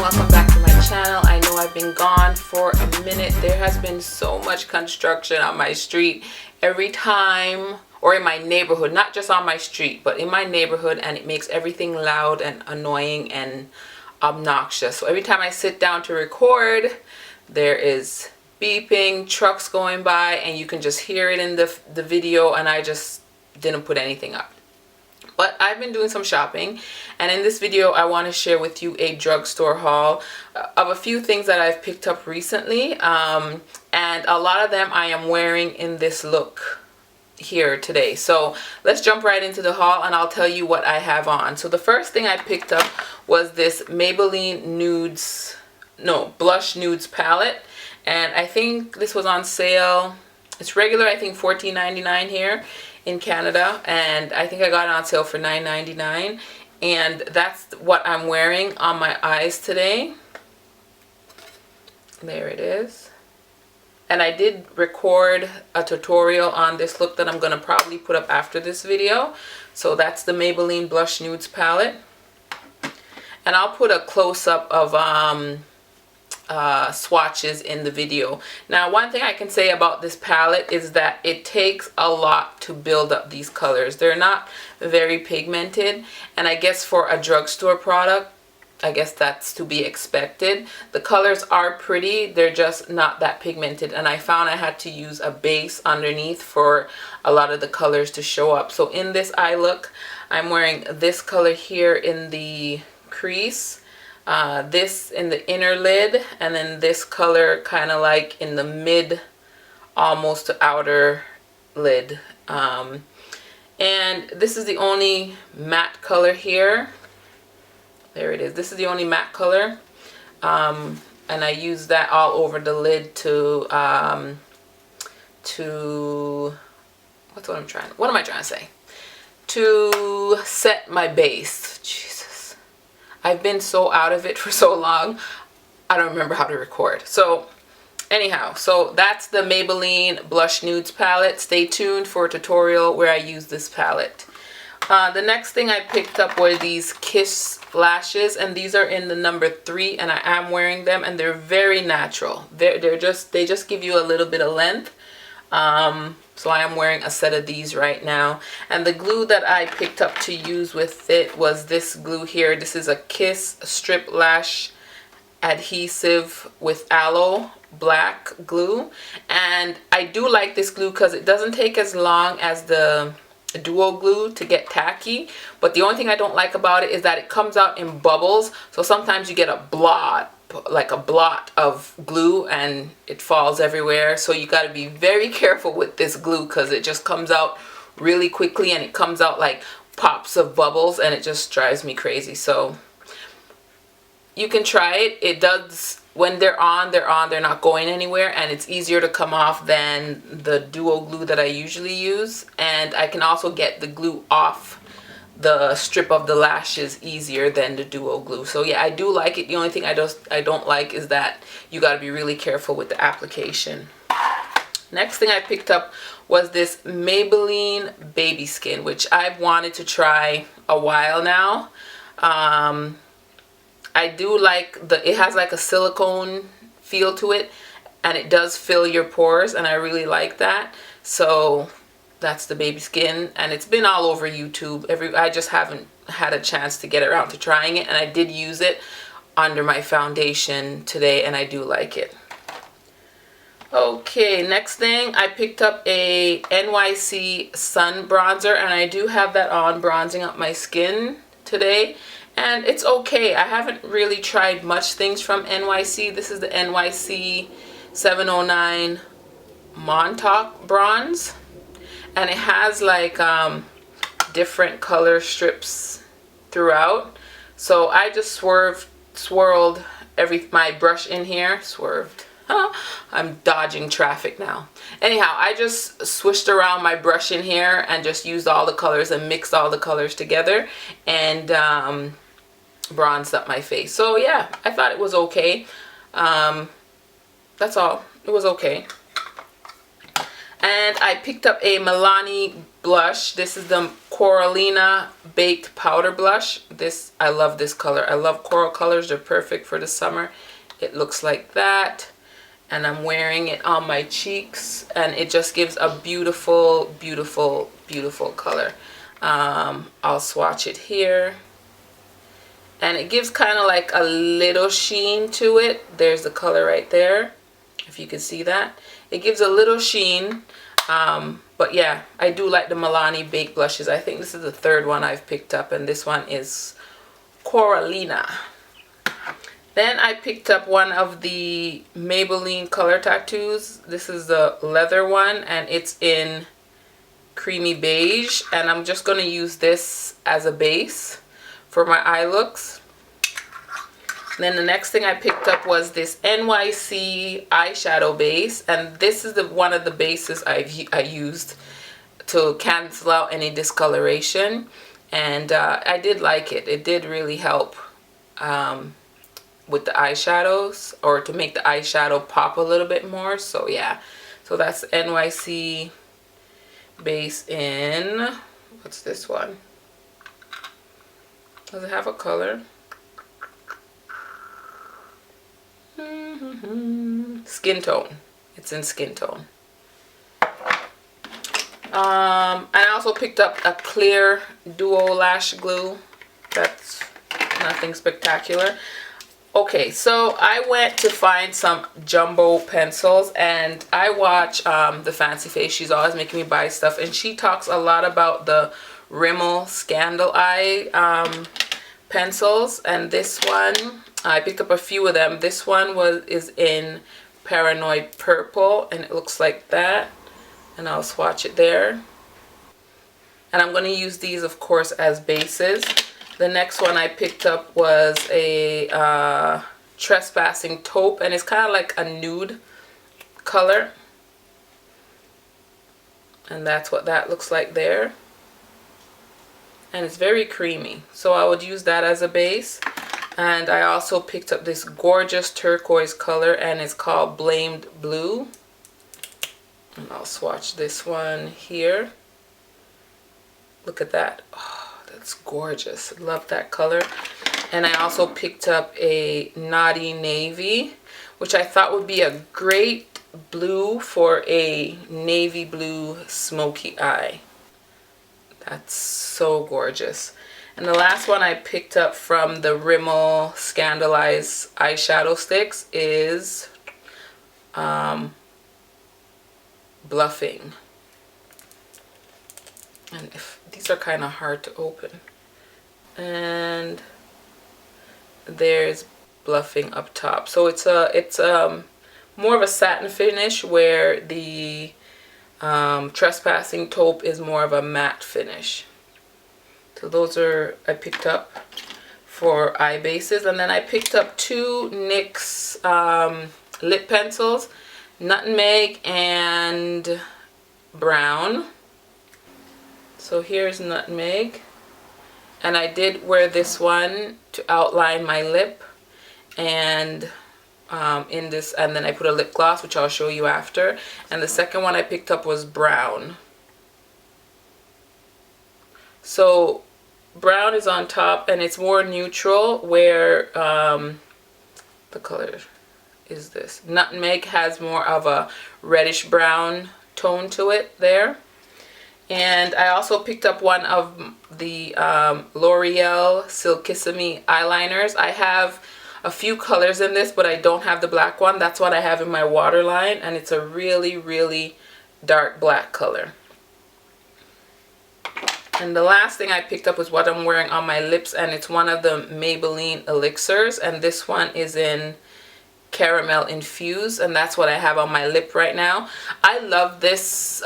welcome back to my channel. I know I've been gone for a minute. There has been so much construction on my street every time, or in my neighborhood, not just on my street, but in my neighborhood, and it makes everything loud and annoying and obnoxious. So every time I sit down to record, there is beeping, trucks going by, and you can just hear it in the video, and I just didn't put anything up. But I've been doing some shopping, and in this video I want to share with you a drugstore haul of a few things that I've picked up recently, and a lot of them I am wearing in this look here today. So let's jump right into the haul and I'll tell you what I have on. So the first thing I picked up was this Maybelline blush nudes palette, and I think this was on sale. It's regular, I think $14.99 here in Canada, and I think I got it on sale for $9.99, and that's what I'm wearing on my eyes today. There it is. And I did record a tutorial on this look that I'm going to probably put up after this video. So that's the Maybelline Blush Nudes palette, and I'll put a close-up of swatches in the video. Now, one thing I can say about this palette is that it takes a lot to build up these colors. They're not very pigmented, and I guess for a drugstore product, I guess that's to be expected. The colors are pretty, they're just not that pigmented, and I found I had to use a base underneath for a lot of the colors to show up. So in this eye look, I'm wearing this color here in the crease, this in the inner lid, and then this color kind of like in the mid, almost to outer lid. And this is the only matte color here. There it is. This is the only matte color, and I use that all over the lid to what am I trying to say? To set my base. Jesus, I've been so out of it for so long, I don't remember how to record. So anyhow, so that's the Maybelline Blush Nudes palette. Stay tuned for a tutorial where I use this palette. The next thing I picked up were these Kiss lashes, and these are in the number 3, and I am wearing them, and they're very natural. They just give you a little bit of length. So I am wearing a set of these right now, and the glue that I picked up to use with it was this glue here. This is a Kiss Striplash adhesive with aloe black glue, and I do like this glue because it doesn't take as long as the duo glue to get tacky, but the only thing I don't like about it is that it comes out in bubbles, so sometimes you get a blot, like a blot of glue, and it falls everywhere. So you got to be very careful with this glue because it just comes out really quickly, and it comes out like pops of bubbles, and it just drives me crazy. So you can try it. It does, when they're on, they're not going anywhere, and it's easier to come off than the duo glue that I usually use. And I can also get the glue off the strip of the lashes easier than the duo glue. So yeah, I do like it. The only thing I don't like is that you got to be really careful with the application. Next thing I picked up was this Maybelline Baby Skin, which I've wanted to try a while now. I do like it has like a silicone feel to it, and it does fill your pores, and I really like that. So that's the Baby Skin, and it's been all over YouTube. I just haven't had a chance to get around to trying it, and I did use it under my foundation today, and I do like it. Okay, next thing, I picked up a NYC Sun bronzer, and I do have that on, bronzing up my skin today. And it's okay. I haven't really tried much things from NYC. This is the NYC 709 Montauk Bronze, and it has like different color strips throughout. So I just swirled my brush in here. Swerved. I'm dodging traffic now. Anyhow, I just swished around my brush in here and just used all the colors and mixed all the colors together, and bronzed up my face. So yeah, I thought it was okay. That's all. It was okay. And I picked up a Milani blush. This is the Corallina Baked Powder Blush. This, I love this color. I love coral colors. They're perfect for the summer. It looks like that. And I'm wearing it on my cheeks. And it just gives a beautiful, beautiful, beautiful color. I'll swatch it here. And it gives kind of like a little sheen to it. There's the color right there, if you can see that. It gives a little sheen. But yeah, I do like the Milani Baked Blushes. I think this is the third one I've picked up, and this one is Corallina. Then I picked up one of the Maybelline color tattoos. This is the leather one, and it's in creamy beige. And I'm just going to use this as a base for my eye looks. Then the next thing I picked up was this NYC eyeshadow base, and this is one of the bases I used to cancel out any discoloration, and I did like it. It did really help with the eyeshadows, or to make the eyeshadow pop a little bit more. So yeah, so that's NYC base in, what's this one? Does it have a color? Skin tone. It's in skin tone. And I also picked up a clear duo lash glue. That's nothing spectacular. Okay, so I went to find some jumbo pencils, and I watch the Fancy Face. She's always making me buy stuff, and she talks a lot about the Rimmel Scandaleyes Eye pencils, and this one I picked up a few of them. This one is in Parnoid purple, and it looks like that, and I'll swatch it there. And I'm going to use these, of course, as bases. The next one I picked up was a trespassing taupe, and it's kind of like a nude color, and that's what that looks like there. And it's very creamy, so I would use that as a base. And I also picked up this gorgeous turquoise color, and it's called Blamed Blue. And I'll swatch this one here. Look at that. Oh, that's gorgeous. Love that color. And I also picked up a Naughty Navy, which I thought would be a great blue for a navy blue smoky eye. That's so gorgeous. And the last one I picked up from the Rimmel Scandaleyes eyeshadow sticks is Bluffing. And these are kind of hard to open. And there's Bluffing up top. So it's more of a satin finish, where the trespassing taupe is more of a matte finish. So those are, I picked up for eye bases. And then I picked up two NYX lip pencils, Nutmeg and Brown. So here's Nutmeg. And I did wear this one to outline my lip. And in this, and then I put a lip gloss, which I'll show you after. And the second one I picked up was Brown. So Brown is on top, and it's more neutral, where the color is this. Nutmeg has more of a reddish brown tone to it there. And I also picked up one of the L'Oreal Silkissime eyeliners. I have a few colors in this, but I don't have the black one. That's what I have in my waterline, and it's a really, really dark black color. And the last thing I picked up was what I'm wearing on my lips, and it's one of the Maybelline elixirs, and this one is in Caramel Infused, and that's what I have on my lip right now. I love this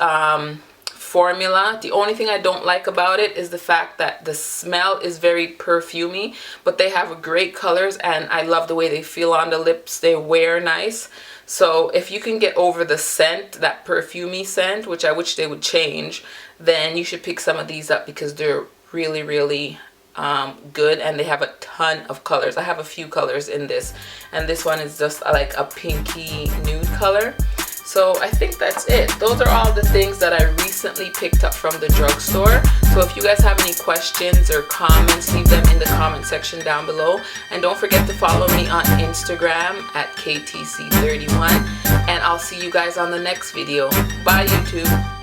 formula. The only thing I don't like about it is the fact that the smell is very perfumey, but they have great colors, and I love the way they feel on the lips. They wear nice. So if you can get over the scent, that perfumey scent, which I wish they would change, then you should pick some of these up, because they're really, really good, and they have a ton of colors. I have a few colors in this, and this one is just like a pinky nude color. So I think that's it. Those are all the things that I recently picked up from the drugstore. So if you guys have any questions or comments, leave them in the comment section down below. And don't forget to follow me on Instagram at KTC31. And I'll see you guys on the next video. Bye, YouTube.